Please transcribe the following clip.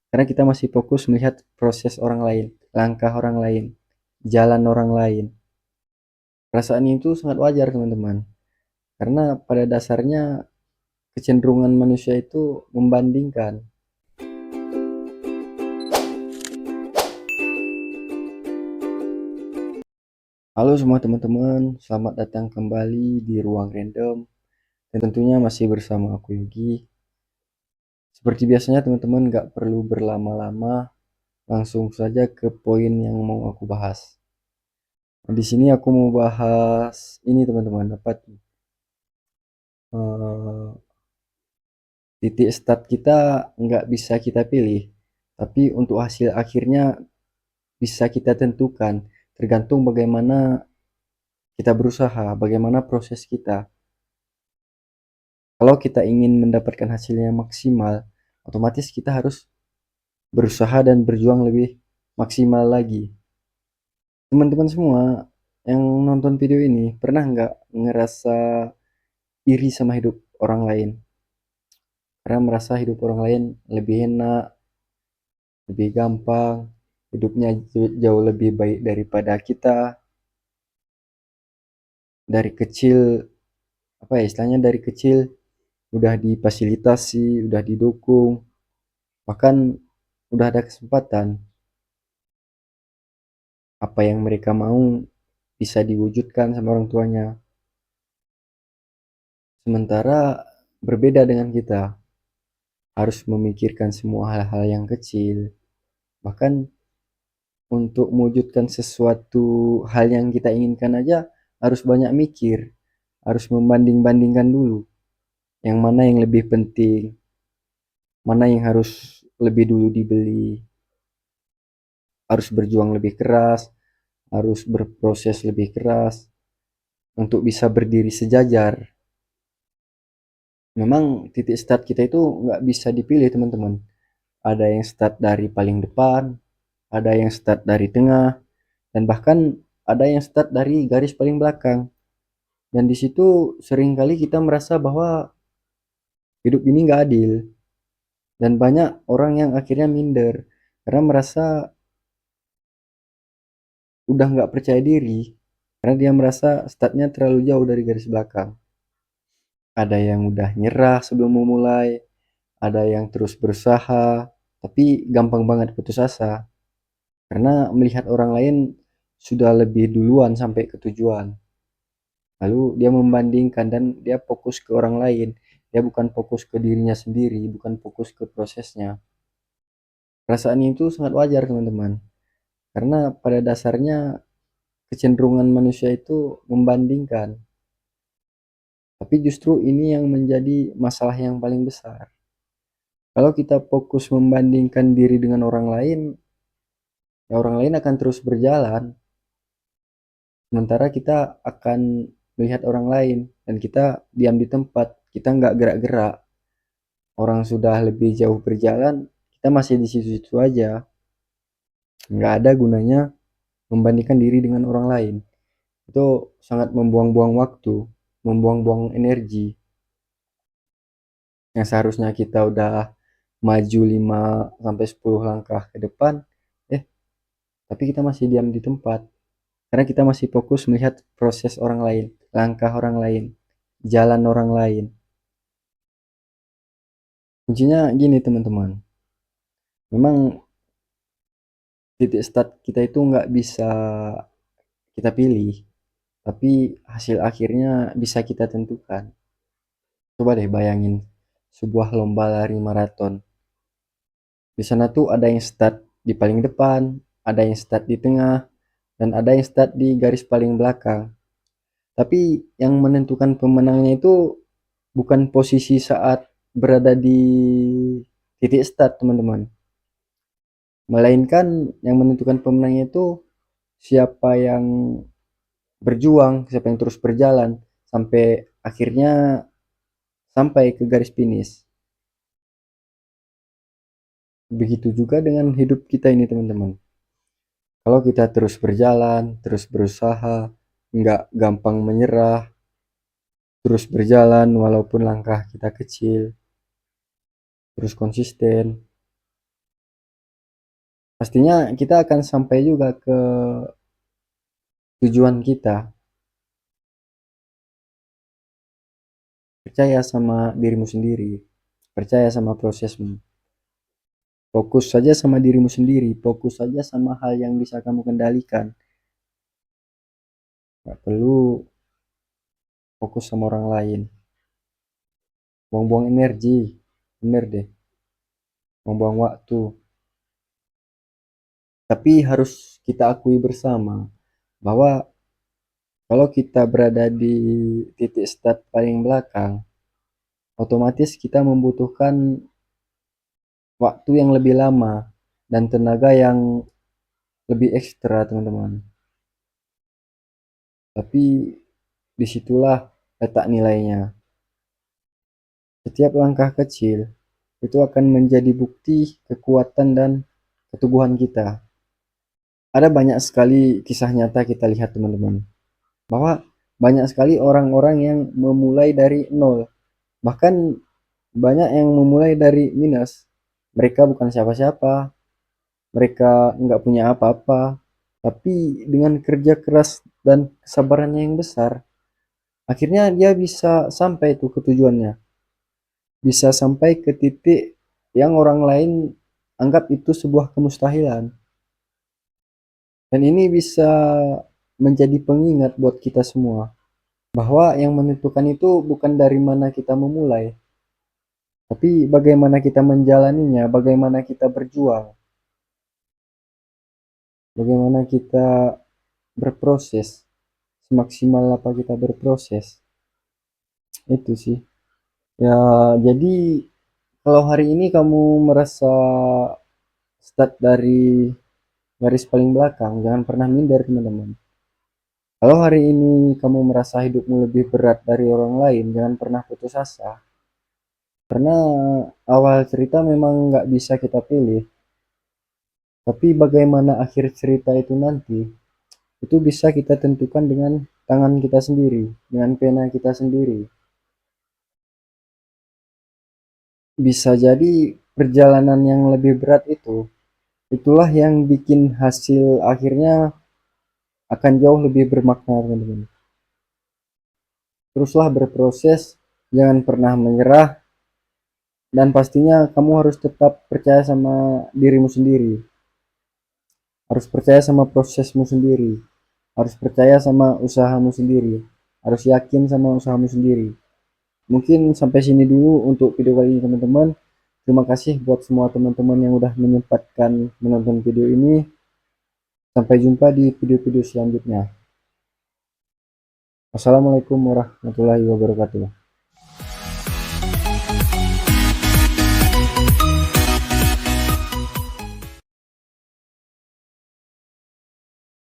Karena kita masih fokus melihat proses orang lain, langkah orang lain, jalan orang lain. Perasaan itu sangat wajar teman-teman, karena pada dasarnya kecenderungan manusia itu membandingkan. Halo semua teman-teman, selamat datang kembali di Ruang Random. Dan tentunya masih bersama aku Yogi. Seperti biasanya teman-teman gak perlu berlama-lama, langsung saja ke poin yang mau aku bahas. Nah, di sini aku mau bahas ini teman-teman, apa tuh? Titik start kita nggak bisa kita pilih, tapi untuk hasil akhirnya bisa kita tentukan, tergantung bagaimana kita berusaha, bagaimana proses kita. Kalau kita ingin mendapatkan hasilnya maksimal, otomatis kita harus berusaha dan berjuang lebih maksimal lagi. Teman-teman semua yang nonton video ini pernah nggak ngerasa iri sama hidup orang lain? Karena merasa hidup orang lain lebih enak, lebih gampang, hidupnya jauh lebih baik daripada kita. Dari kecil, apa ya istilahnya, dari kecil udah difasilitasi, udah didukung, bahkan udah ada kesempatan apa yang mereka mau bisa diwujudkan sama orang tuanya. Sementara berbeda dengan kita, harus memikirkan semua hal-hal yang kecil. Bahkan untuk mewujudkan sesuatu hal yang kita inginkan aja harus banyak mikir, harus membanding-bandingkan dulu. Yang mana yang lebih penting, mana yang harus lebih dulu dibeli, harus berjuang lebih keras, harus berproses lebih keras untuk bisa berdiri sejajar. Memang titik start kita itu nggak bisa dipilih teman-teman. Ada yang start dari paling depan, ada yang start dari tengah, dan bahkan ada yang start dari garis paling belakang. Dan di situ seringkali kita merasa bahwa hidup ini nggak adil. Dan banyak orang yang akhirnya minder karena merasa udah nggak percaya diri, karena dia merasa startnya terlalu jauh dari garis belakang. Ada yang udah nyerah sebelum memulai, ada yang terus berusaha tapi gampang banget putus asa karena melihat orang lain sudah lebih duluan sampai ke tujuan. Lalu dia membandingkan dan dia fokus ke orang lain, dia bukan fokus ke dirinya sendiri, bukan fokus ke prosesnya. Perasaan itu sangat wajar teman-teman, karena pada dasarnya kecenderungan manusia itu membandingkan. Tapi justru ini yang menjadi masalah yang paling besar. Kalau kita fokus membandingkan diri dengan orang lain, ya orang lain akan terus berjalan. Sementara kita akan melihat orang lain dan kita diam di tempat, kita nggak gerak-gerak. Orang sudah lebih jauh berjalan, kita masih di situ-situ aja. Nggak ada gunanya membandingkan diri dengan orang lain. Itu sangat membuang-buang waktu, membuang-buang energi. Yang seharusnya kita udah maju 5 sampai 10 langkah ke depan, eh tapi kita masih diam di tempat karena kita masih fokus melihat proses orang lain, langkah orang lain, jalan orang lain. Kuncinya gini teman-teman, memang titik start kita itu nggak bisa kita pilih, tapi hasil akhirnya bisa kita tentukan. Coba deh bayangin sebuah lomba lari maraton. Di sana tuh ada yang start di paling depan, ada yang start di tengah, dan ada yang start di garis paling belakang. Tapi yang menentukan pemenangnya itu bukan posisi saat berada di titik start, teman-teman. Melainkan yang menentukan pemenangnya itu siapa yang berjuang, siapa yang terus berjalan sampai akhirnya sampai ke garis finish. Begitu juga dengan hidup kita ini, teman-teman. Kalau kita terus berjalan, terus berusaha, nggak gampang menyerah, terus berjalan walaupun langkah kita kecil, terus konsisten, pastinya kita akan sampai juga ke tujuan kita. Percaya sama dirimu sendiri, percaya sama prosesmu. Fokus saja sama dirimu sendiri, fokus saja sama hal yang bisa kamu kendalikan. Gak perlu fokus sama orang lain. Buang-buang energi, bener deh, buang-buang waktu. Tapi harus kita akui bersama bahwa kalau kita berada di titik start paling belakang, otomatis kita membutuhkan waktu yang lebih lama dan tenaga yang lebih ekstra, teman-teman. Tapi disitulah letak nilainya. Setiap langkah kecil itu akan menjadi bukti kekuatan dan keteguhan kita. Ada banyak sekali kisah nyata kita lihat, teman-teman, bahwa banyak sekali orang-orang yang memulai dari nol, bahkan banyak yang memulai dari minus. Mereka bukan siapa-siapa, mereka nggak punya apa-apa, tapi dengan kerja keras dan kesabarannya yang besar, akhirnya dia bisa sampai tuh ke tujuannya, bisa sampai ke titik yang orang lain anggap itu sebuah kemustahilan. Dan ini bisa menjadi pengingat buat kita semua, bahwa yang menentukan itu bukan dari mana kita memulai, tapi bagaimana kita menjalaninya, bagaimana kita berjuang, bagaimana kita berproses, semaksimal apa kita berproses. Itu sih. Ya, jadi kalau hari ini kamu merasa start dari garis paling belakang, jangan pernah minder, teman-teman. Kalau hari ini kamu merasa hidupmu lebih berat dari orang lain, jangan pernah putus asa. Karena awal cerita memang nggak bisa kita pilih, tapi bagaimana akhir cerita itu nanti, itu bisa kita tentukan dengan tangan kita sendiri, dengan pena kita sendiri. Bisa jadi perjalanan yang lebih berat itu, itulah yang bikin hasil akhirnya akan jauh lebih bermakna, teman-teman. Teruslah berproses, jangan pernah menyerah, dan pastinya kamu harus tetap percaya sama dirimu sendiri. Harus percaya sama prosesmu sendiri. Harus percaya sama usahamu sendiri. Harus yakin sama usahamu sendiri. Mungkin sampai sini dulu untuk video kali ini, teman-teman. Terima kasih buat semua teman-teman yang udah menyempatkan menonton video ini. Sampai jumpa di video-video selanjutnya. Wassalamualaikum warahmatullahi wabarakatuh.